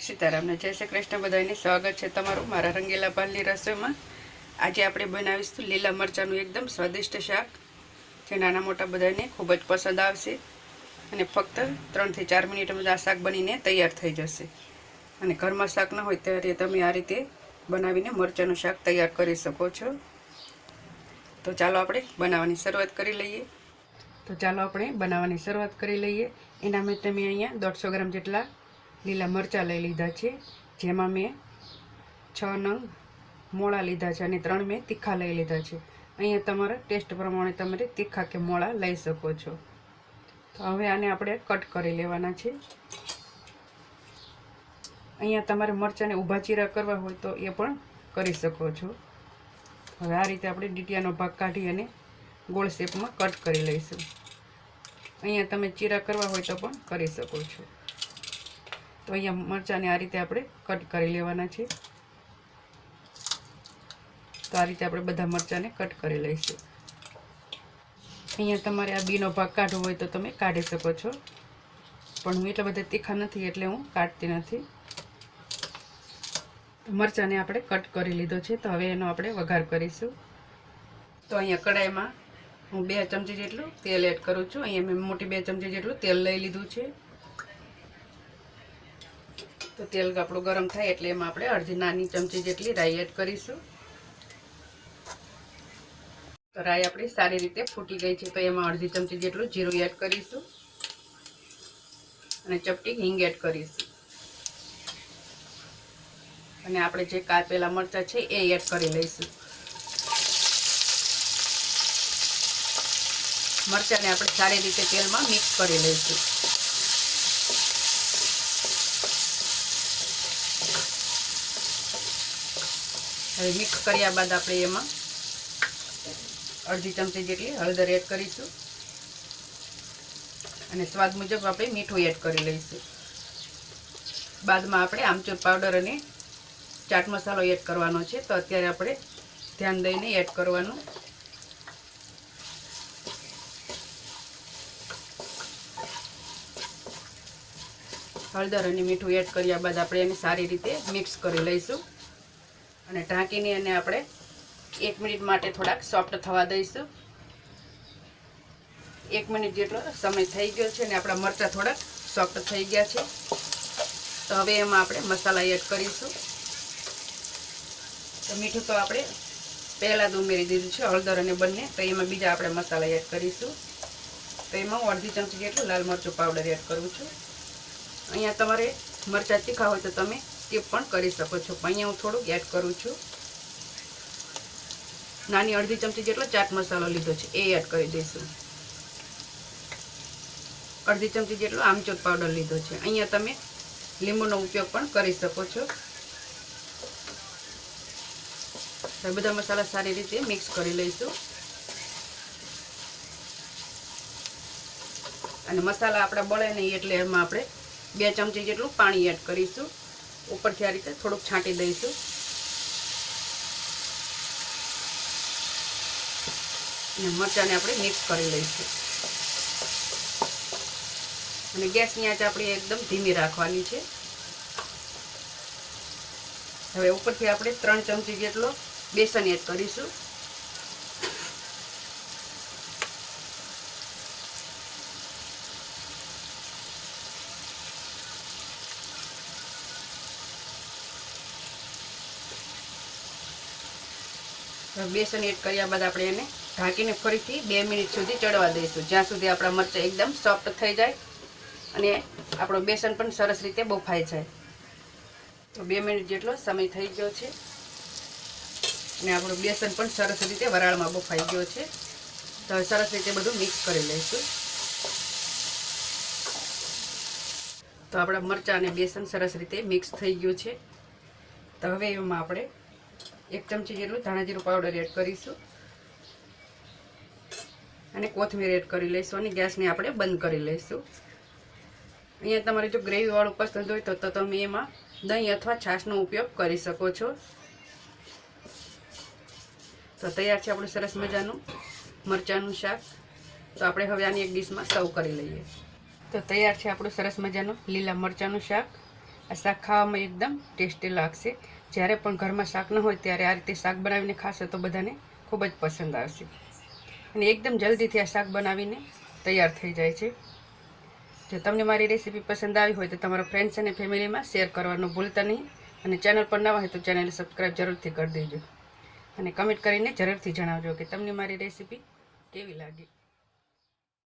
सीताराम ने जय श्री कृष्ण बधाने स्वागत है तमारू मारा रंगीला भालनी रसोई में। आज आपणे बनावीशुं लीला मरचानुं एकदम स्वादिष्ट शाक जे नाना मोटा बधाने खूब ज पसंद आवशे अने फक्त 3 થી 4 मिनिटमां आ शाक बनीने तैयार थई जशे। अने घरमां शाक न होय त्यारे तमे आ रीते बनावीने मरचानुं शाक तैयार करी शको छो। तो चालो आपणे बनाववानी शरूआत करी लईए। एना माटे मैं अहींया 150 ग्राम जेटला लीला मरचा लई लीधा छे, जेमां मैं 6 नंग मोळा लीधा छे अने 3 मैं तीखा लई लीधा छे। अहींया तमारा टेस्ट प्रमाणे तमे तीखा के मोळा लई शको छो। तो हवे आने आपणे कट करी लेवाना छे। अहींया तमारे मरचाने ऊभा चीरा करवा होय तो ए पण करी शको छो। हवे आ रीते आपणे डीटियानो भाग काढी अने गोल शेपमां कट करी लईशुं। अहींया तमे चीरा करवा होय तो पण करी शको छो। तो अहींया मरचाने आ रीते आपणे कट करी लेवाना छे। तो आ रीते आपणे बधा मरचाने कट करी लईशुं। अहींया तमारे आ बीनो भाग काढવો હોય तो तमे काढी शको छो, पण હું એટલા બધા तीखा નથી એટલે હું કાઢતી નથી। मरचाने आपणे कट करी लीधो छे। तो हवे एनो आपणे वघार करीशुं। तो अहींया कढ़ाईमां હું 2 चमची જેટલું તેલ એડ કરું છું। અહીંયા મેં મોટી 2 ચમચી જેટલું તેલ લઈ લીધું છે। तो तेल આપણું ગરમ થાય એટલે એમાં આપણે અડધી નાની ચમચી જેટલી રાઈ એડ કરીશું। તો રાઈ આપણી સારી રીતે ફૂટી ગઈ છે। તો એમાં અડધી ચમચી જેટલું જીરું એડ કરીશું અને ચપટી હિંગ એડ કરીશું અને આપણે જે કાપેલા મરચા છે એ એડ કરી લઈશું। मरचाने આપણે સારી રીતે તેલમાં મિક્સ કરી લઈશું। હવે મિક્સ કર્યા બાદ આપણે એમાં અડધી ચમચી જેટલી હળદર એડ કરીશું અને સ્વાદ મુજબ આપણે મીઠું એડ કરી લઈશું। બાદમાં આપણે આમચૂર પાવડર અને ચાટ મસાલો એડ કરવાનો છે। તો અત્યારે આપણે ધ્યાન દઈને એડ કરવાનું। हळदर अने मीठुं एड कर्या बाद आपणे एने सारी रीते मिक्स करी लईशुं अने ढांकीने एने आपणे 1 मिनिट माटे थोड़ाक सॉफ्ट थवा दईशुं। 1 मिनिट जेटलो समय थई गयो छे अने आपणा मरचा थोड़ाक सॉफ्ट थई गया छे। तो हवे एमां आपणे मसाला एड करीशुं। तो मीठुं तो आपणे पहेला ज उमेरी दीधुं छे, हळदर अने बंने। तो एमां बीजा आपणे मसाला एड करीशुं। तो एमां हुं अर्धी चमची जेटલું लाल मरचું पाउडर एड करूं छुं। अहींया तमारे मरचा तीखा होय तो तमे स्कीप पण करी शको छो, पण अहींया हुं थोडुंक एड करूं छुं। नानी अर्धी चमची जेटलो चाट मसालो लीधो छे ए एड करी दईशुं। अर्धी चमची जेटलो आमचूर पाउडर लीधो छे। अहींया तमे લીંબુનો ઉપયોગ પણ કરી શકો છો। હવે બધા મસાલા સારી રીતે મિક્સ કરી લઈશું અને મસાલા આપણા બળે નહીં એટલે એમાં આપણે 2 ચમચી જેટલું પાણી એડ કરીશું। ઉપરથી આ રીતે થોડુંક છાંટી દઈશું અને મરચાને આપણે મિક્સ કરી લઈશું અને ગેસની આંચ આપણે એકદમ ધીમી રાખવાની છે। હવે ઉપરથી આપણે 3 ચમચી જેટલો બેસન એડ કરીશું बेसन एड कर्या बाद आपणे एने ढांकीने फरीथी 2 मिनिट सुधी चढ़वा दईशुं, ज्यां सुधी आपणा मरचा एकदम सॉफ्ट थई जाय अने आपणो बेसन पण सरस रीते बफाई जाय। तो 2 मिनिट जेटलो समय थई गयो छे अने आपणो बेसन पण सरस रीते वराळमां बफाई गयो छे। तो सरस रीते बधुं मिक्स करी लईशुं। तो आपणा मरचा अने बेसन सरस रीते मिक्स थई गयुं छे। तो हवे एमां आपणे 1 चमची जेटલું ધાણા જીરું પાવડર એડ કરીશું અને કોથમીર એડ કરી લઈશું અને ગેસને આપણે બંધ કરી લઈશું। અહીંયા તમારે જો ગ્રેવી વાળું પસંદ હોય તો તમે એમાં દહીં અથવા છાશનો ઉપયોગ કરી શકો છો। તો તૈયાર છે આપણું સરસ મજાનું મરચાનું શાક। તો આપણે હવે આની એક ડીશમાં સર્વ કરી લઈએ। તો તૈયાર છે આપણું સરસ મજાનું લીલા મરચાનું શાક। આ શાક ખાવામાં એકદમ ટેસ્ટી લાગશે. જ્યારે પણ ઘરમાં શાક ન હોય ત્યારે આ રીતે શાક બનાવીને ખાશો તો બધાને ખૂબ જ પસંદ આવશે. અને એકદમ જલ્દીથી આ શાક બનાવીને તૈયાર થઈ જાય છે. જો તમને મારી રેસીપી પસંદ આવી હોય તો તમારા ફ્રેન્ડ્સ અને ફેમિલીમાં શેર કરવાનું ભૂલતા નહીં. અને ચેનલ પર નવા હોય તો ચેનલ સબસ્ક્રાઈબ જરૂરથી કરી દેજો. અને કમેન્ટ કરીને જરૂરથી જણાવજો કે તમને મારી રેસીપી કેવી લાગી.